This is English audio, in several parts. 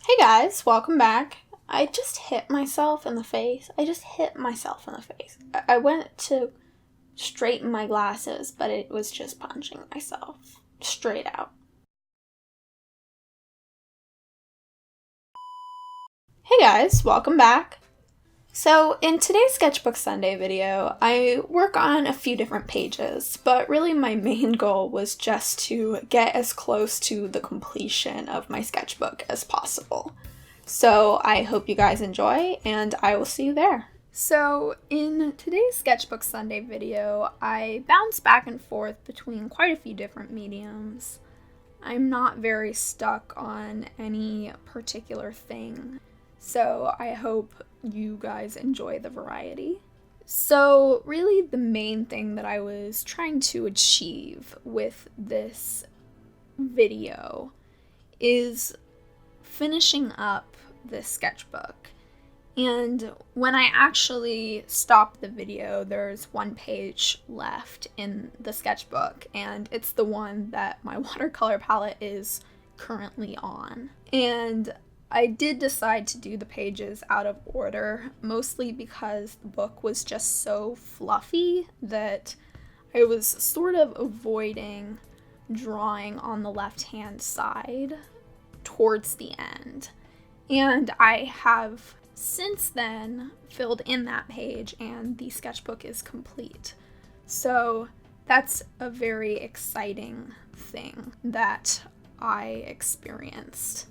Hey guys, welcome back. I just hit myself in the face. I went to straighten my glasses, but it was just punching myself straight out. Hey guys, welcome back. So in today's Sketchbook Sunday video, I work on a few different pages, but really my main goal was just to get as close to the completion of my sketchbook as possible. So I hope you guys enjoy, and I will see you there. So in today's Sketchbook Sunday video, I bounce back and forth between quite a few different mediums. I'm not very stuck on any particular thing, so I hope you guys enjoy the variety. So really the main thing that I was trying to achieve with this video is finishing up this sketchbook. And when I actually stop the video, there's one page left in the sketchbook, and it's the one that my watercolor palette is currently on. And I did decide to do the pages out of order, mostly because the book was just so fluffy that I was sort of avoiding drawing on the left-hand side towards the end. And I have since then filled in that page and the sketchbook is complete. So that's a very exciting thing that I experienced,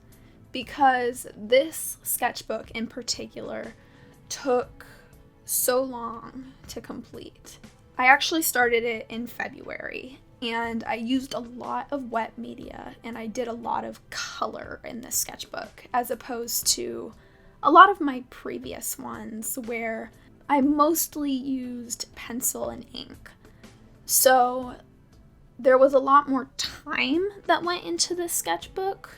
because this sketchbook in particular took so long to complete. I actually started it in February, and I used a lot of wet media, and I did a lot of color in this sketchbook, as opposed to a lot of my previous ones where I mostly used pencil and ink. So there was a lot more time that went into this sketchbook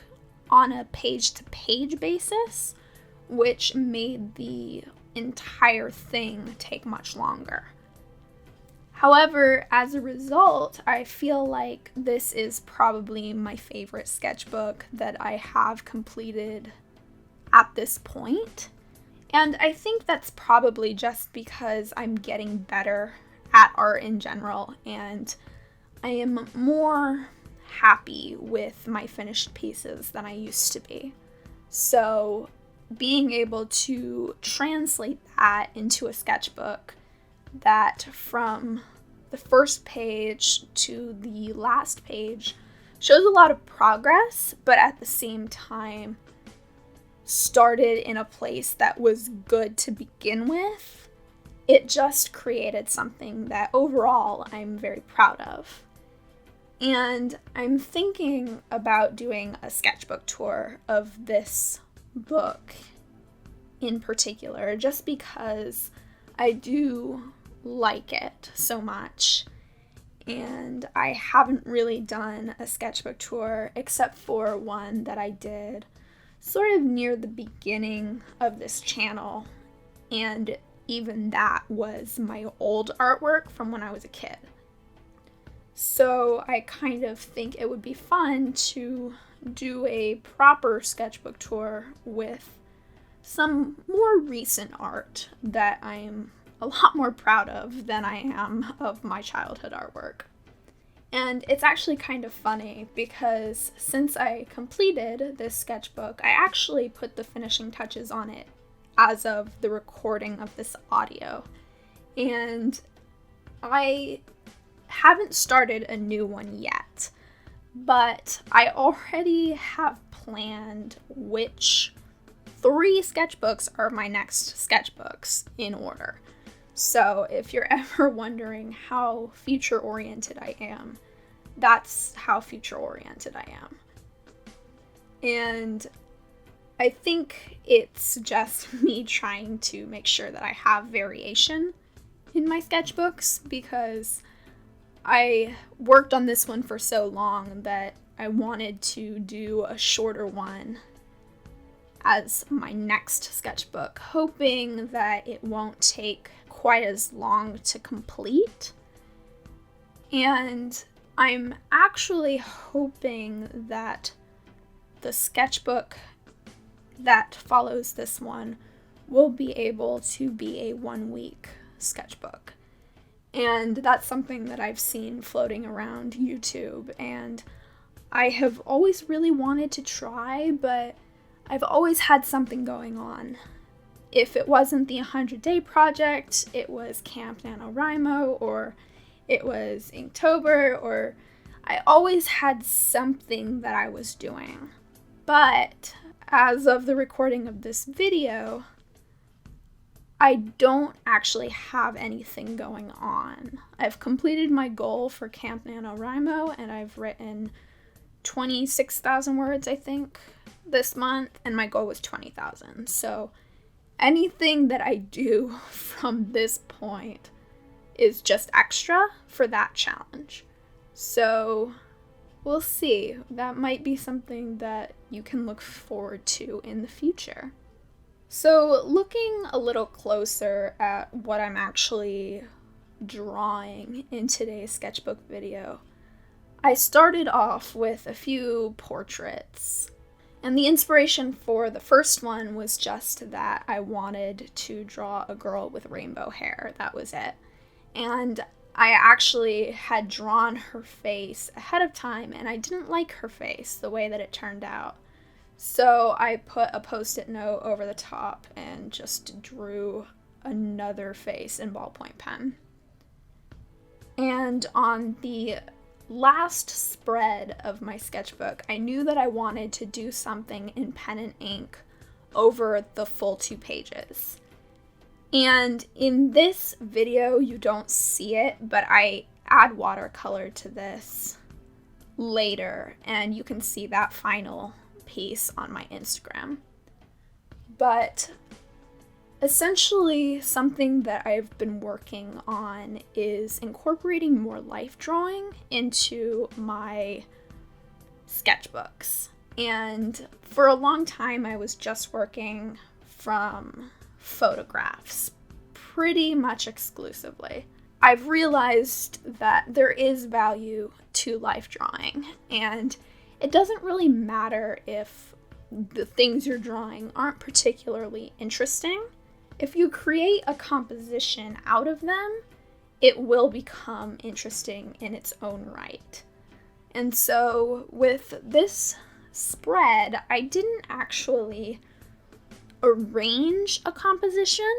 on a page-to-page basis, which made the entire thing take much longer. However, as a result, I feel like this is probably my favorite sketchbook that I have completed at this point. And I think that's probably just because I'm getting better at art in general, and I am more happy with my finished pieces than I used to be. So being able to translate that into a sketchbook that from the first page to the last page shows a lot of progress, but at the same time started in a place that was good to begin with, it just created something that overall I'm very proud of. And I'm thinking about doing a sketchbook tour of this book in particular, just because I do like it so much. And I haven't really done a sketchbook tour except for one that I did sort of near the beginning of this channel. And even that was my old artwork from when I was a kid. So I kind of think it would be fun to do a proper sketchbook tour with some more recent art that I'm a lot more proud of than I am of my childhood artwork. And it's actually kind of funny because since I completed this sketchbook, I actually put the finishing touches on it as of the recording of this audio. And I haven't started a new one yet, but I already have planned which 3 sketchbooks are my next sketchbooks in order. So if you're ever wondering how future-oriented I am, that's how future-oriented I am. And I think it's just me trying to make sure that I have variation in my sketchbooks, because I worked on this one for so long that I wanted to do a shorter one as my next sketchbook, hoping that it won't take quite as long to complete. And I'm actually hoping that the sketchbook that follows this one will be able to be a 1-week sketchbook. And that's something that I've seen floating around YouTube, and I have always really wanted to try, but I've always had something going on. If it wasn't the 100-day project, it was Camp NaNoWriMo, or it was Inktober, or I always had something that I was doing. But as of the recording of this video, I don't actually have anything going on. I've completed my goal for Camp NaNoWriMo, and I've written 26,000 words, I think, this month, and my goal was 20,000. So anything that I do from this point is just extra for that challenge. So we'll see. That might be something that you can look forward to in the future. So looking a little closer at what I'm actually drawing in today's sketchbook video, I started off with a few portraits. And the inspiration for the first one was just that I wanted to draw a girl with rainbow hair. That was it. And I actually had drawn her face ahead of time, and I didn't like her face the way that it turned out. So I put a post-it note over the top and just drew another face in ballpoint pen. And on the last spread of my sketchbook, I knew that I wanted to do something in pen and ink over the full 2 pages. And in this video, you don't see it, but I add watercolor to this later, and you can see that final piece on my Instagram. But essentially, something that I've been working on is incorporating more life drawing into my sketchbooks. And for a long time, I was just working from photographs, pretty much exclusively. I've realized that there is value to life drawing, and it doesn't really matter if the things you're drawing aren't particularly interesting. If you create a composition out of them, it will become interesting in its own right. And so with this spread, I didn't actually arrange a composition,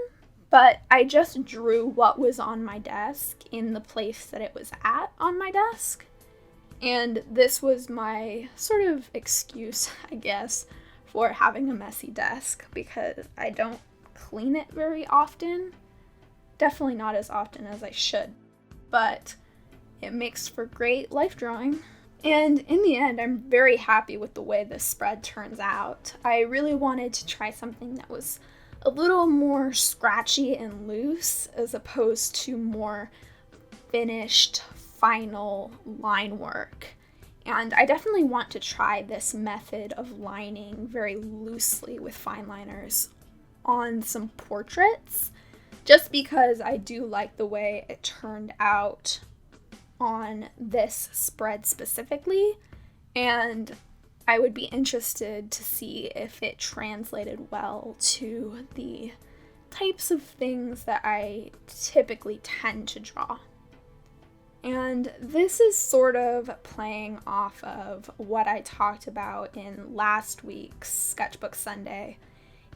but I just drew what was on my desk in the place that it was at on my desk. And this was my sort of excuse, I guess, for having a messy desk, because I don't clean it very often. Definitely not as often as I should, but it makes for great life drawing. And in the end, I'm very happy with the way this spread turns out. I really wanted to try something that was a little more scratchy and loose, as opposed to more finished final line work. And I definitely want to try this method of lining very loosely with fine liners on some portraits, just because I do like the way it turned out on this spread specifically, and I would be interested to see if it translated well to the types of things that I typically tend to draw. And this is sort of playing off of what I talked about in last week's Sketchbook Sunday,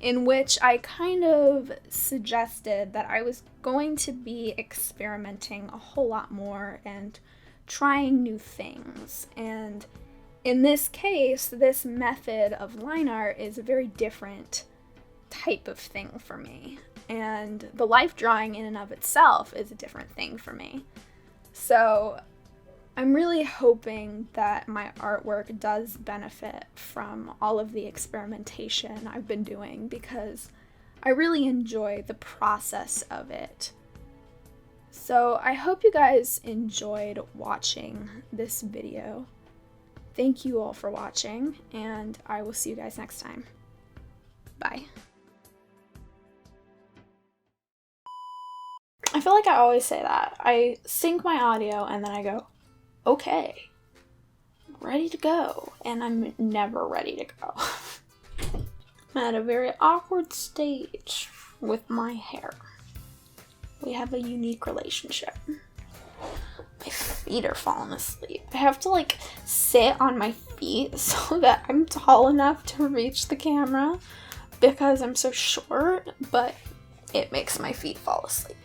in which I kind of suggested that I was going to be experimenting a whole lot more and trying new things. And in this case, this method of line art is a very different type of thing for me. And the life drawing in and of itself is a different thing for me. So I'm really hoping that my artwork does benefit from all of the experimentation I've been doing, because I really enjoy the process of it. So I hope you guys enjoyed watching this video. Thank you all for watching, and I will see you guys next time. Bye. I feel like I always say that. I sync my audio and then I go, okay, ready to go. And I'm never ready to go. at a very awkward stage with my hair. We have a unique relationship. My feet are falling asleep. I have to like sit on my feet so that I'm tall enough to reach the camera because I'm so short, but it makes my feet fall asleep.